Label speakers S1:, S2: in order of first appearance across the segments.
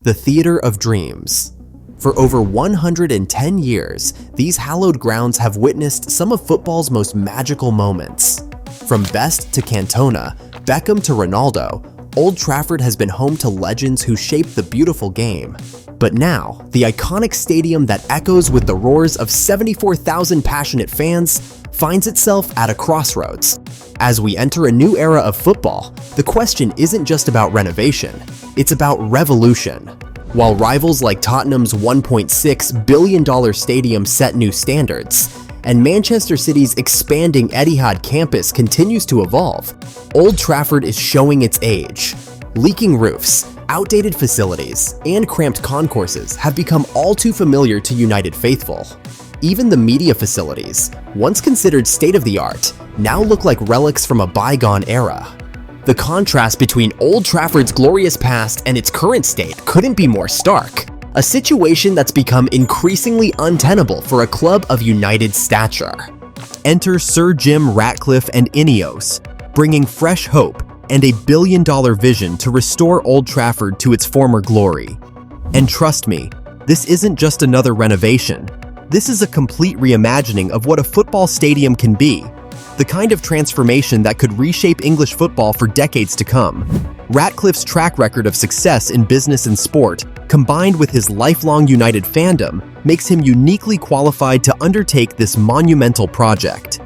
S1: the theater of dreams. For over 110 years, these hallowed grounds have witnessed some of football's most magical moments. From Best to Cantona, Beckham to Ronaldo, Old Trafford has been home to legends who shaped the beautiful game. But now, the iconic stadium that echoes with the roars of 74,000 passionate fans finds itself at a crossroads. As we enter a new era of football, the question isn't just about renovation, it's about revolution. While rivals like Tottenham's $1.6 billion stadium set new standards, and Manchester City's expanding Etihad campus continues to evolve, Old Trafford is showing its age. Leaking roofs, outdated facilities, and cramped concourses have become all too familiar to United faithful. Even the media facilities, once considered state-of-the-art, now look like relics from a bygone era. The contrast between Old Trafford's glorious past and its current state couldn't be more stark, a situation that's become increasingly untenable for a club of United stature. Enter Sir Jim Ratcliffe and Ineos, bringing fresh hope and a billion-dollar vision to restore Old Trafford to its former glory. And trust me, this isn't just another renovation. This is a complete reimagining of what a football stadium can be, the kind of transformation that could reshape English football for decades to come. Ratcliffe's track record of success in business and sport, combined with his lifelong United fandom, makes him uniquely qualified to undertake this monumental project.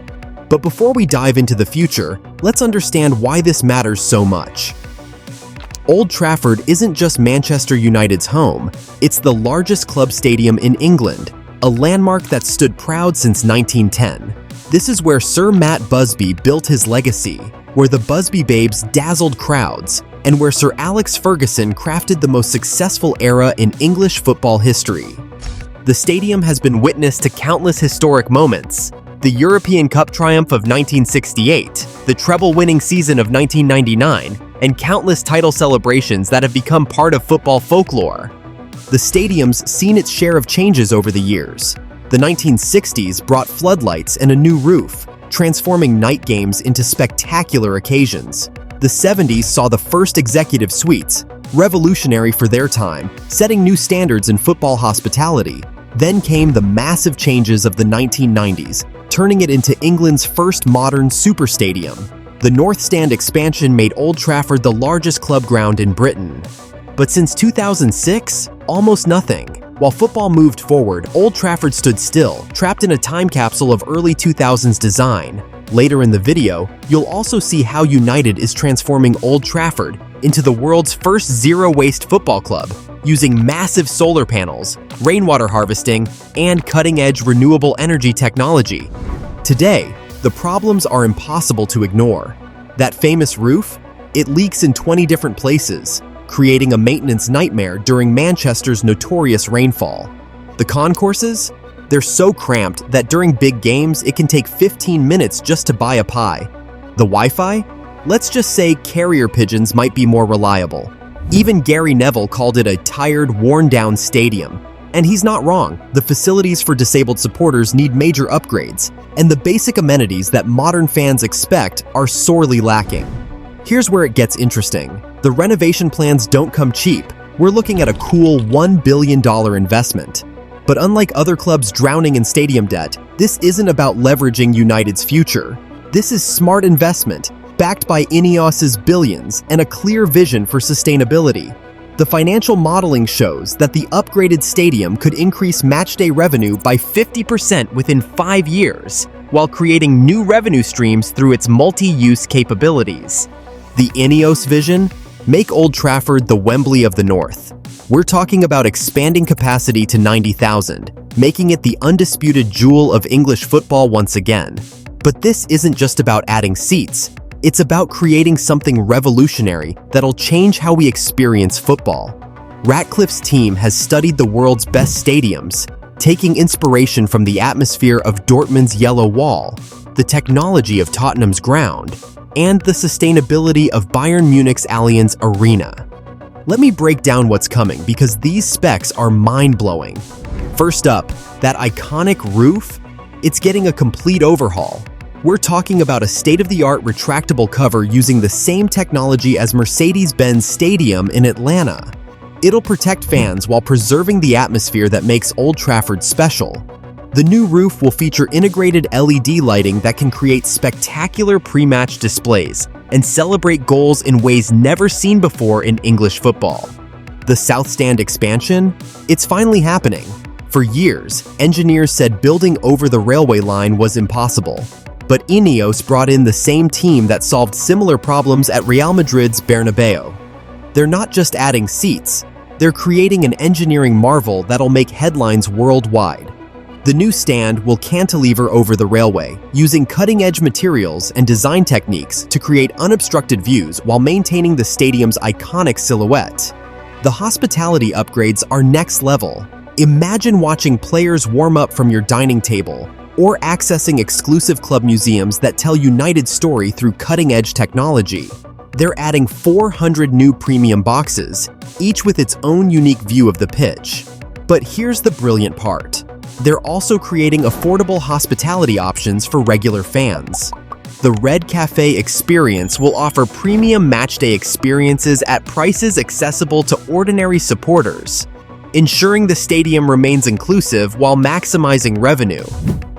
S1: But before we dive into the future, let's understand why this matters so much. Old Trafford isn't just Manchester United's home, it's the largest club stadium in England, a landmark that stood proud since 1910. This is where Sir Matt Busby built his legacy, where the Busby Babes dazzled crowds, and where Sir Alex Ferguson crafted the most successful era in English football history. The stadium has been witness to countless historic moments: the European Cup triumph of 1968, the treble-winning season of 1999, and countless title celebrations that have become part of football folklore. The stadium's seen its share of changes over the years. The 1960s brought floodlights and a new roof, transforming night games into spectacular occasions. The 70s saw the first executive suites, revolutionary for their time, setting new standards in football hospitality. Then came the massive changes of the 1990s, turning it into England's first modern super stadium. The North Stand expansion made Old Trafford the largest club ground in Britain. But since 2006, almost nothing. While football moved forward, Old Trafford stood still, trapped in a time capsule of early 2000s design. Later in the video, you'll also see how United is transforming Old Trafford into the world's first zero-waste football club, using massive solar panels, rainwater harvesting, and cutting-edge renewable energy technology. Today, the problems are impossible to ignore. That famous roof? It leaks in 20 different places, creating a maintenance nightmare during Manchester's notorious rainfall. The concourses? They're so cramped that during big games it can take 15 minutes just to buy a pie. The Wi-Fi? Let's just say carrier pigeons might be more reliable. Even Gary Neville called it a tired, worn-down stadium. And he's not wrong. The facilities for disabled supporters need major upgrades, and the basic amenities that modern fans expect are sorely lacking. Here's where it gets interesting. The renovation plans don't come cheap. We're looking at a cool $1 billion investment. But unlike other clubs drowning in stadium debt, this isn't about leveraging United's future. This is smart investment, backed by Ineos's billions and a clear vision for sustainability. The financial modeling shows that the upgraded stadium could increase matchday revenue by 50% within 5 years, while creating new revenue streams through its multi-use capabilities. The Ineos vision? Make Old Trafford the Wembley of the North. We're talking about expanding capacity to 90,000, making it the undisputed jewel of English football once again. But this isn't just about adding seats. It's about creating something revolutionary that'll change how we experience football. Ratcliffe's team has studied the world's best stadiums, taking inspiration from the atmosphere of Dortmund's Yellow Wall, the technology of Tottenham's ground, and the sustainability of Bayern Munich's Allianz Arena. Let me break down what's coming because these specs are mind-blowing. First up, that iconic roof? It's getting a complete overhaul. We're talking about a state-of-the-art retractable cover using the same technology as Mercedes-Benz Stadium in Atlanta. It'll protect fans while preserving the atmosphere that makes Old Trafford special. The new roof will feature integrated LED lighting that can create spectacular pre-match displays and celebrate goals in ways never seen before in English football. The South Stand expansion? It's finally happening. For years, engineers said building over the railway line was impossible. But Ineos brought in the same team that solved similar problems at Real Madrid's Bernabeu. They're not just adding seats, they're creating an engineering marvel that'll make headlines worldwide. The new stand will cantilever over the railway, using cutting-edge materials and design techniques to create unobstructed views while maintaining the stadium's iconic silhouette. The hospitality upgrades are next level. Imagine watching players warm up from your dining table, or accessing exclusive club museums that tell United's story through cutting-edge technology. They're adding 400 new premium boxes, each with its own unique view of the pitch. But here's the brilliant part. They're also creating affordable hospitality options for regular fans. The Red Cafe experience will offer premium matchday experiences at prices accessible to ordinary supporters, ensuring the stadium remains inclusive while maximizing revenue.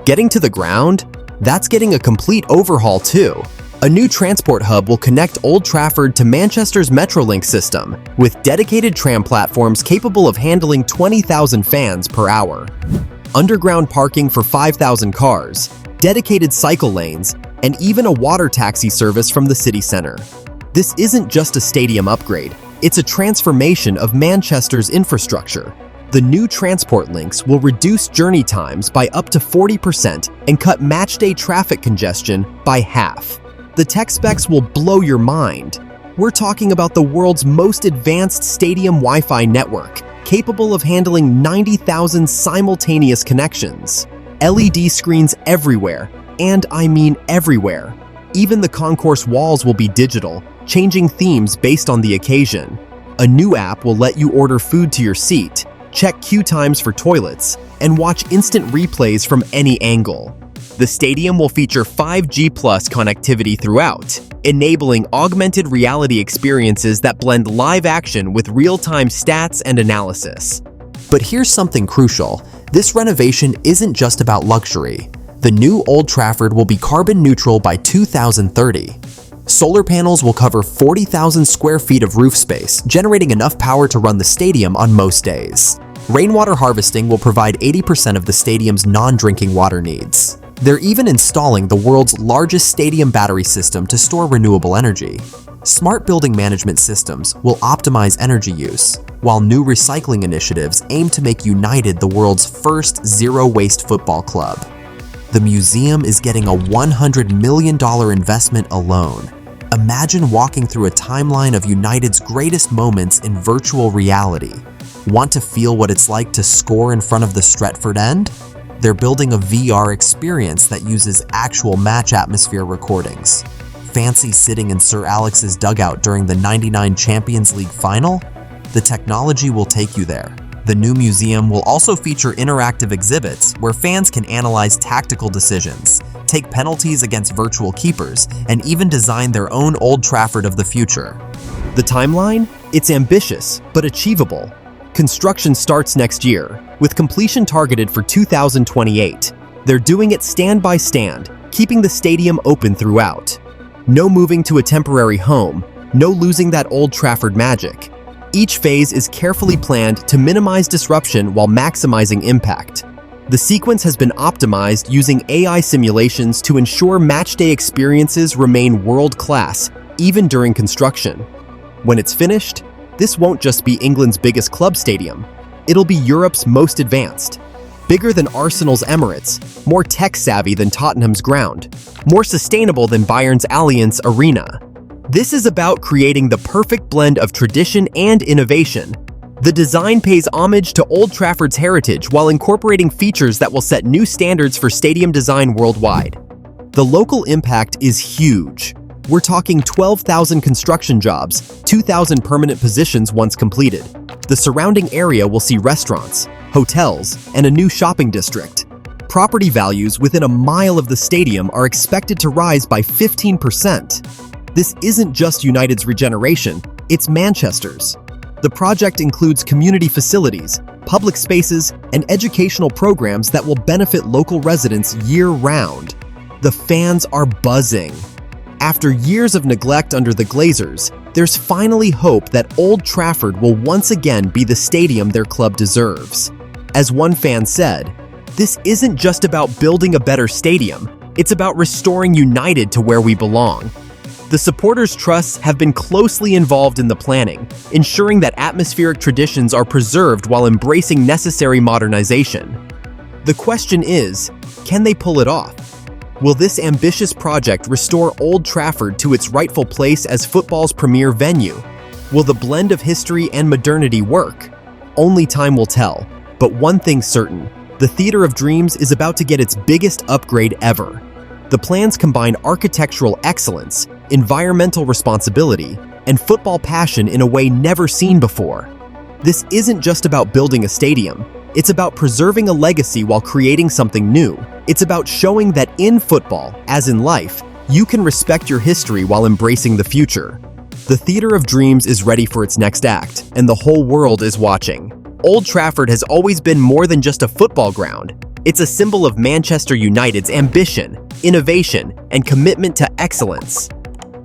S1: Getting to the ground? That's getting a complete overhaul too. A new transport hub will connect Old Trafford to Manchester's Metrolink system, with dedicated tram platforms capable of handling 20,000 fans per hour. Underground parking for 5,000 cars, dedicated cycle lanes, and even a water taxi service from the city center. This isn't just a stadium upgrade, it's a transformation of Manchester's infrastructure. The new transport links will reduce journey times by up to 40% and cut matchday traffic congestion by half. The tech specs will blow your mind. We're talking about the world's most advanced stadium Wi-Fi network, capable of handling 90,000 simultaneous connections. LED screens everywhere, and I mean everywhere. Even the concourse walls will be digital, changing themes based on the occasion. A new app will let you order food to your seat, check queue times for toilets, and watch instant replays from any angle. The stadium will feature 5G+ connectivity throughout, enabling augmented reality experiences that blend live action with real-time stats and analysis. But here's something crucial. This renovation isn't just about luxury. The new Old Trafford will be carbon neutral by 2030. Solar panels will cover 40,000 square feet of roof space, generating enough power to run the stadium on most days. Rainwater harvesting will provide 80% of the stadium's non-drinking water needs. They're even installing the world's largest stadium battery system to store renewable energy. Smart building management systems will optimize energy use, while new recycling initiatives aim to make United the world's first zero-waste football club. The museum is getting a $100 million investment alone. Imagine walking through a timeline of United's greatest moments in virtual reality. Want to feel what it's like to score in front of the Stretford end? They're building a VR experience that uses actual match atmosphere recordings. Fancy sitting in Sir Alex's dugout during the '99 Champions League final? The technology will take you there. The new museum will also feature interactive exhibits where fans can analyze tactical decisions, take penalties against virtual keepers, and even design their own Old Trafford of the future. The timeline? It's ambitious, but achievable. Construction starts next year, with completion targeted for 2028. They're doing it stand by stand, keeping the stadium open throughout. No moving to a temporary home, no losing that Old Trafford magic. Each phase is carefully planned to minimize disruption while maximizing impact. The sequence has been optimized using AI simulations to ensure matchday experiences remain world-class, even during construction. When it's finished, this won't just be England's biggest club stadium. It'll be Europe's most advanced. Bigger than Arsenal's Emirates, more tech-savvy than Tottenham's Ground, more sustainable than Bayern's Allianz Arena. This is about creating the perfect blend of tradition and innovation. The design pays homage to Old Trafford's heritage while incorporating features that will set new standards for stadium design worldwide. The local impact is huge. We're talking 12,000 construction jobs, 2,000 permanent positions once completed. The surrounding area will see restaurants, hotels, and a new shopping district. Property values within a mile of the stadium are expected to rise by 15%. This isn't just United's regeneration, it's Manchester's. The project includes community facilities, public spaces, and educational programs that will benefit local residents year-round. The fans are buzzing. After years of neglect under the Glazers, there's finally hope that Old Trafford will once again be the stadium their club deserves. As one fan said, "This isn't just about building a better stadium, it's about restoring United to where we belong." The supporters' trusts have been closely involved in the planning, ensuring that atmospheric traditions are preserved while embracing necessary modernization. The question is, can they pull it off? Will this ambitious project restore Old Trafford to its rightful place as football's premier venue? Will the blend of history and modernity work? Only time will tell, but one thing's certain: the Theatre of Dreams is about to get its biggest upgrade ever. The plans combine architectural excellence, environmental responsibility, and football passion in a way never seen before. This isn't just about building a stadium. It's about preserving a legacy while creating something new. It's about showing that in football, as in life, you can respect your history while embracing the future. The Theatre of Dreams is ready for its next act, and the whole world is watching. Old Trafford has always been more than just a football ground. It's a symbol of Manchester United's ambition, innovation, and commitment to excellence.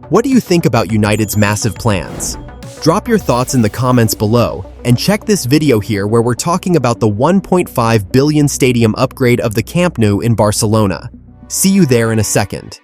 S1: What do you think about United's massive plans? Drop your thoughts in the comments below, and check this video here where we're talking about the 1.5 billion stadium upgrade of the Camp Nou in Barcelona. See you there in a second.